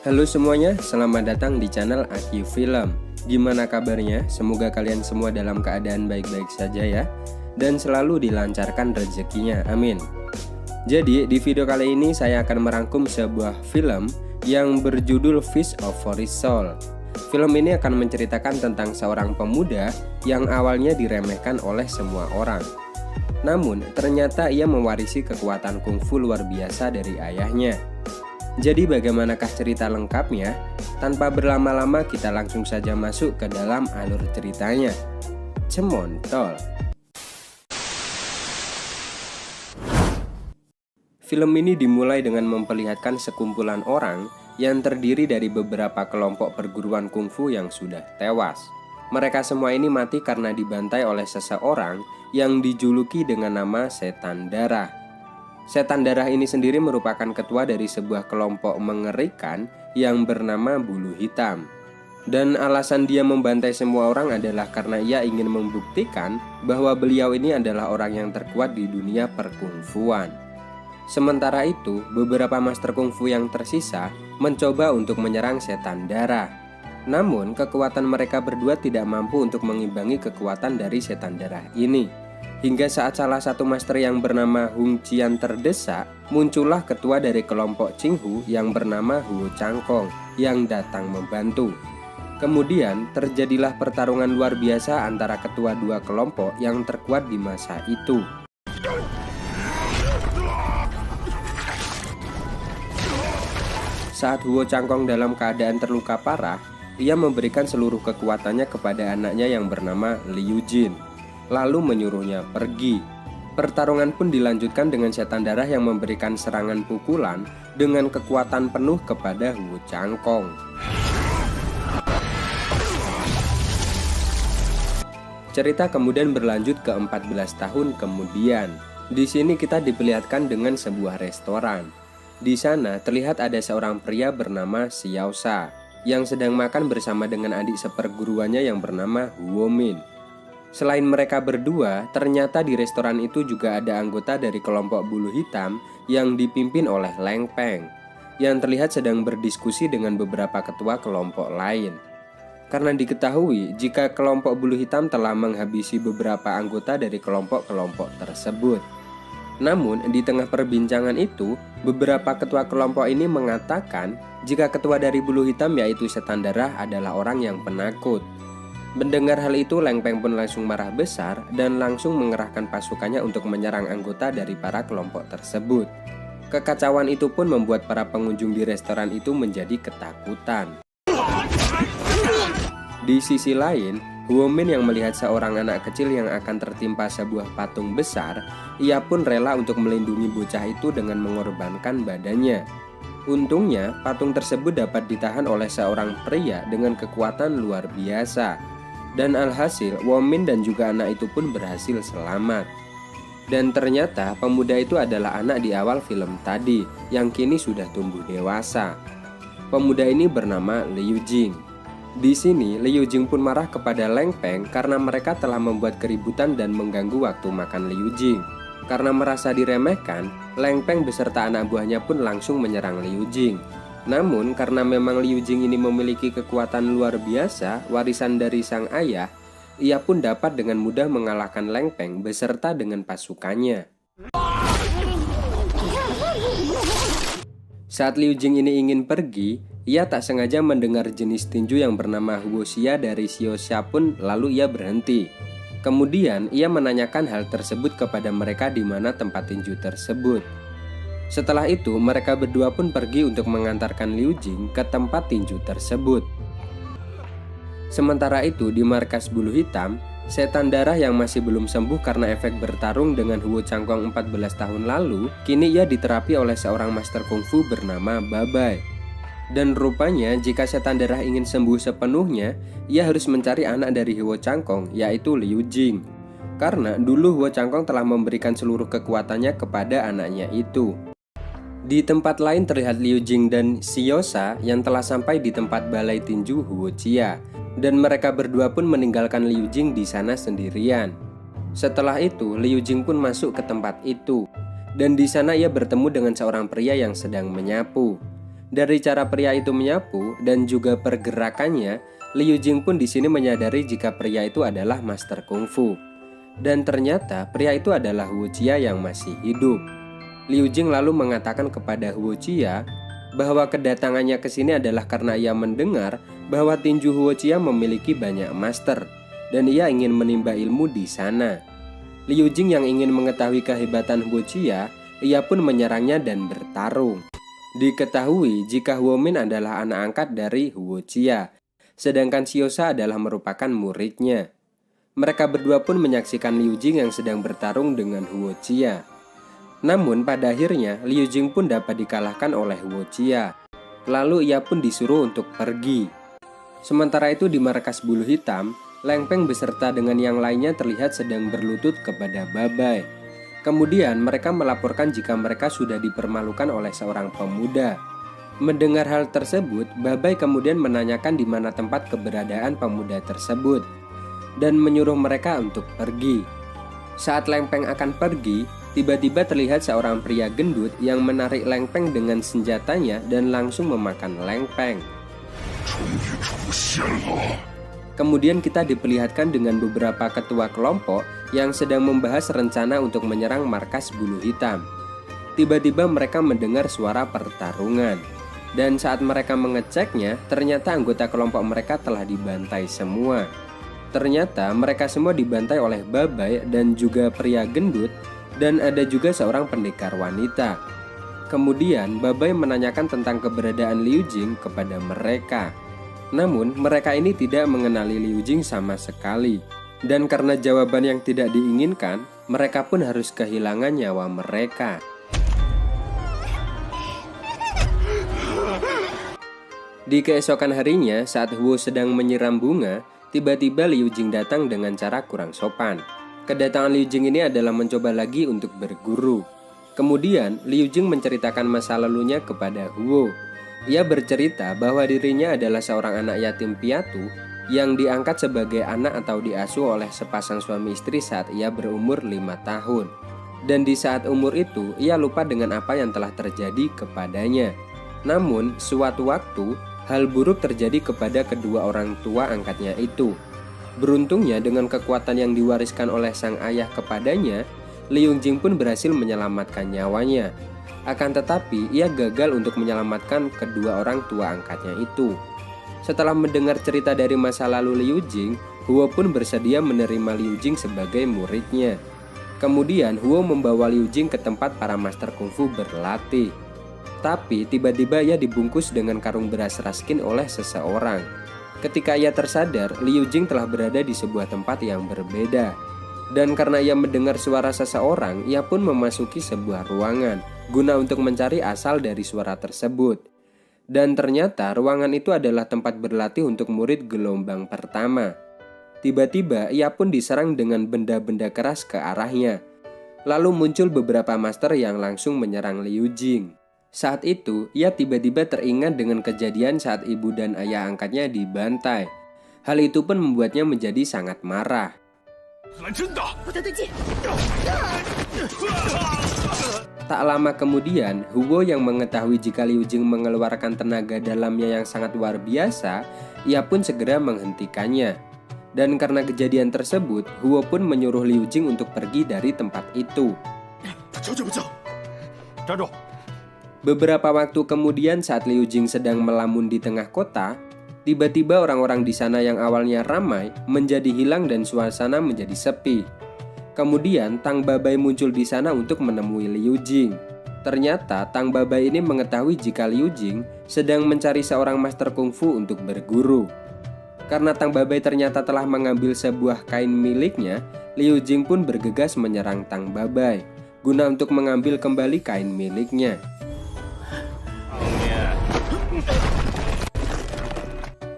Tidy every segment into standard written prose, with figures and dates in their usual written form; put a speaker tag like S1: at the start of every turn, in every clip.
S1: Halo semuanya, selamat datang di channel Aki Film. Gimana kabarnya? Semoga kalian semua dalam keadaan baik-baik saja ya, dan selalu dilancarkan rezekinya, amin. Jadi di video kali ini saya akan merangkum sebuah film yang berjudul Fish of Forest Soul. Film ini akan menceritakan tentang seorang pemuda yang awalnya diremehkan oleh semua orang. Namun ternyata ia mewarisi kekuatan kungfu luar biasa dari ayahnya. Jadi bagaimanakah cerita lengkapnya? Tanpa berlama-lama kita langsung saja masuk ke dalam alur ceritanya. Cemontol. Film ini dimulai dengan memperlihatkan sekumpulan orang yang terdiri dari beberapa kelompok perguruan kungfu yang sudah tewas. Mereka semua ini mati karena dibantai oleh seseorang yang dijuluki dengan nama Setan Darah. Setan Darah ini sendiri merupakan ketua dari sebuah kelompok mengerikan yang bernama Bulu Hitam. Dan alasan dia membantai semua orang adalah karena ia ingin membuktikan bahwa beliau ini adalah orang yang terkuat di dunia perkungfuan. Sementara itu, beberapa master kungfu yang tersisa mencoba untuk menyerang Setan Darah. Namun, kekuatan mereka berdua tidak mampu untuk mengimbangi kekuatan dari Setan Darah ini. Hingga saat salah satu master yang bernama Hung Qian terdesak, muncullah ketua dari kelompok Qinghu yang bernama Huo Changkong yang datang membantu. Kemudian terjadilah pertarungan luar biasa antara ketua dua kelompok yang terkuat di masa itu. Saat Huo Changkong dalam keadaan terluka parah, ia memberikan seluruh kekuatannya kepada anaknya yang bernama Liu Jin, lalu menyuruhnya pergi. Pertarungan pun dilanjutkan dengan Setan Darah yang memberikan serangan pukulan dengan kekuatan penuh kepada Huo Changkong. Cerita kemudian berlanjut ke 14 tahun kemudian. Di sini kita diperlihatkan dengan sebuah restoran. Di sana terlihat ada seorang pria bernama Xiao Sha yang sedang makan bersama dengan adik seperguruannya yang bernama Huo Min. Selain mereka berdua, ternyata di restoran itu juga ada anggota dari kelompok Bulu Hitam yang dipimpin oleh Leng Peng, yang terlihat sedang berdiskusi dengan beberapa ketua kelompok lain. Karena diketahui jika kelompok Bulu Hitam telah menghabisi beberapa anggota dari kelompok-kelompok tersebut. Namun di tengah perbincangan itu, beberapa ketua kelompok ini mengatakan jika ketua dari Bulu Hitam yaitu Setan Darah adalah orang yang penakut. Mendengar hal itu, Leng Peng pun langsung marah besar dan langsung mengerahkan pasukannya untuk menyerang anggota dari para kelompok tersebut. Kekacauan itu pun membuat para pengunjung di restoran itu menjadi ketakutan. Di sisi lain, Huo Min yang melihat seorang anak kecil yang akan tertimpa sebuah patung besar, ia pun rela untuk melindungi bocah itu dengan mengorbankan badannya. Untungnya, patung tersebut dapat ditahan oleh seorang pria dengan kekuatan luar biasa. Dan alhasil, Huo Min dan juga anak itu pun berhasil selamat. Dan ternyata pemuda itu adalah anak di awal film tadi, yang kini sudah tumbuh dewasa. Pemuda ini bernama Liu Jing. Di sini, Liu Jing pun marah kepada Leng Peng karena mereka telah membuat keributan dan mengganggu waktu makan Liu Jing. Karena merasa diremehkan, Leng Peng beserta anak buahnya pun langsung menyerang Liu Jing. Namun karena memang Liu Jing ini memiliki kekuatan luar biasa, warisan dari sang ayah, ia pun dapat dengan mudah mengalahkan Leng Peng beserta dengan pasukannya. Saat Liu Jing ini ingin pergi, ia tak sengaja mendengar jenis tinju yang bernama Huo Xia dari Xiao Xia pun lalu ia berhenti. Kemudian ia menanyakan hal tersebut kepada mereka di mana tempat tinju tersebut. Setelah itu, mereka berdua pun pergi untuk mengantarkan Liu Jing ke tempat tinju tersebut. Sementara itu, di markas Bulu Hitam, Setan Darah yang masih belum sembuh karena efek bertarung dengan Huo Changkong 14 tahun lalu, kini ia diterapi oleh seorang master kungfu bernama Babai. Dan rupanya, jika Setan Darah ingin sembuh sepenuhnya, ia harus mencari anak dari Huo Changkong, yaitu Liu Jing. Karena dulu Huo Changkong telah memberikan seluruh kekuatannya kepada anaknya itu. Di tempat lain terlihat Liu Jing dan Xiao Sha yang telah sampai di tempat balai tinju Huo Xia, dan mereka berdua pun meninggalkan Liu Jing di sana sendirian. Setelah itu, Liu Jing pun masuk ke tempat itu, dan di sana ia bertemu dengan seorang pria yang sedang menyapu. Dari cara pria itu menyapu dan juga pergerakannya, Liu Jing pun di sini menyadari jika pria itu adalah master kungfu. Dan ternyata pria itu adalah Huo Jia yang masih hidup. Liu Jing lalu mengatakan kepada Huo Jia bahwa kedatangannya ke sini adalah karena ia mendengar bahwa tinju Huo Jia memiliki banyak master dan ia ingin menimba ilmu di sana. Liu Jing yang ingin mengetahui kehebatan Huo Jia, ia pun menyerangnya dan bertarung. Diketahui jika Huo Min adalah anak angkat dari Huo Jia, sedangkan Xiosa adalah merupakan muridnya. Mereka berdua pun menyaksikan Liu Jing yang sedang bertarung dengan Huo Jia. Namun pada akhirnya Liu Jing pun dapat dikalahkan oleh Huo Jia. Lalu ia pun disuruh untuk pergi. Sementara itu di markas bulu hitam, Leng Peng beserta dengan yang lainnya terlihat sedang berlutut kepada Babai. Kemudian mereka melaporkan jika mereka sudah dipermalukan oleh seorang pemuda. Mendengar hal tersebut, Babai kemudian menanyakan di mana tempat keberadaan pemuda tersebut dan menyuruh mereka untuk pergi. Saat Leng Peng akan pergi, tiba-tiba terlihat seorang pria gendut yang menarik Leng Peng dengan senjatanya dan langsung memakan Leng Peng. Kemudian kita diperlihatkan dengan beberapa ketua kelompok yang sedang membahas rencana untuk menyerang markas bulu hitam. Tiba-tiba mereka mendengar suara pertarungan. Dan saat mereka mengeceknya, ternyata anggota kelompok mereka telah dibantai semua. Ternyata mereka semua dibantai oleh Babai dan juga pria gendut, dan ada juga seorang pendekar wanita. Kemudian Babai menanyakan tentang keberadaan Liu Jing kepada mereka. Namun mereka ini tidak mengenali Liu Jing sama sekali. Dan karena jawaban yang tidak diinginkan, mereka pun harus kehilangan nyawa mereka. Di keesokan harinya, saat Huo sedang menyiram bunga, tiba-tiba Liu Jing datang dengan cara kurang sopan. Kedatangan Liu Jing ini adalah mencoba lagi untuk berguru. Kemudian Liu Jing menceritakan masa lalunya kepada Huo. Ia bercerita bahwa dirinya adalah seorang anak yatim piatu yang diangkat sebagai anak atau diasuh oleh sepasang suami istri saat ia berumur 5 tahun. Dan di saat umur itu, ia lupa dengan apa yang telah terjadi kepadanya. Namun, suatu waktu, hal buruk terjadi kepada kedua orang tua angkatnya itu. Beruntungnya dengan kekuatan yang diwariskan oleh sang ayah kepadanya, Liu Jing pun berhasil menyelamatkan nyawanya. Akan tetapi, ia gagal untuk menyelamatkan kedua orang tua angkatnya itu. Setelah mendengar cerita dari masa lalu Liu Jing, Huo pun bersedia menerima Liu Jing sebagai muridnya. Kemudian Huo membawa Liu Jing ke tempat para master kungfu berlatih. Tapi tiba-tiba ia dibungkus dengan karung beras raskin oleh seseorang. Ketika ia tersadar, Liu Jing telah berada di sebuah tempat yang berbeda. Dan karena ia mendengar suara seseorang, ia pun memasuki sebuah ruangan guna untuk mencari asal dari suara tersebut. Dan ternyata ruangan itu adalah tempat berlatih untuk murid gelombang pertama. Tiba-tiba ia pun diserang dengan benda-benda keras ke arahnya. Lalu muncul beberapa master yang langsung menyerang Liu Jing. Saat itu, ia tiba-tiba teringat dengan kejadian saat ibu dan ayah angkatnya dibantai. Hal itu pun membuatnya menjadi sangat marah. Tak lama kemudian, Huo yang mengetahui jika Liu Jing mengeluarkan tenaga dalamnya yang sangat luar biasa, ia pun segera menghentikannya. Dan karena kejadian tersebut, Huo pun menyuruh Liu Jing untuk pergi dari tempat itu. Beberapa waktu kemudian saat Liu Jing sedang melamun di tengah kota, tiba-tiba orang-orang di sana yang awalnya ramai menjadi hilang dan suasana menjadi sepi. Kemudian Tang Babai muncul di sana untuk menemui Liu Jing. Ternyata Tang Babai ini mengetahui jika Liu Jing sedang mencari seorang master kungfu untuk berguru. Karena Tang Babai ternyata telah mengambil sebuah kain miliknya, Liu Jing pun bergegas menyerang Tang Babai guna untuk mengambil kembali kain miliknya.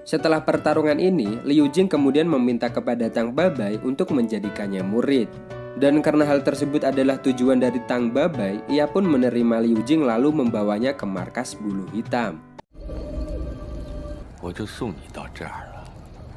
S1: Setelah pertarungan ini, Liu Jing kemudian meminta kepada Tang Babai untuk menjadikannya murid. Dan karena hal tersebut adalah tujuan dari Tang Babai, ia pun menerima Liu Jing lalu membawanya ke markas bulu hitam.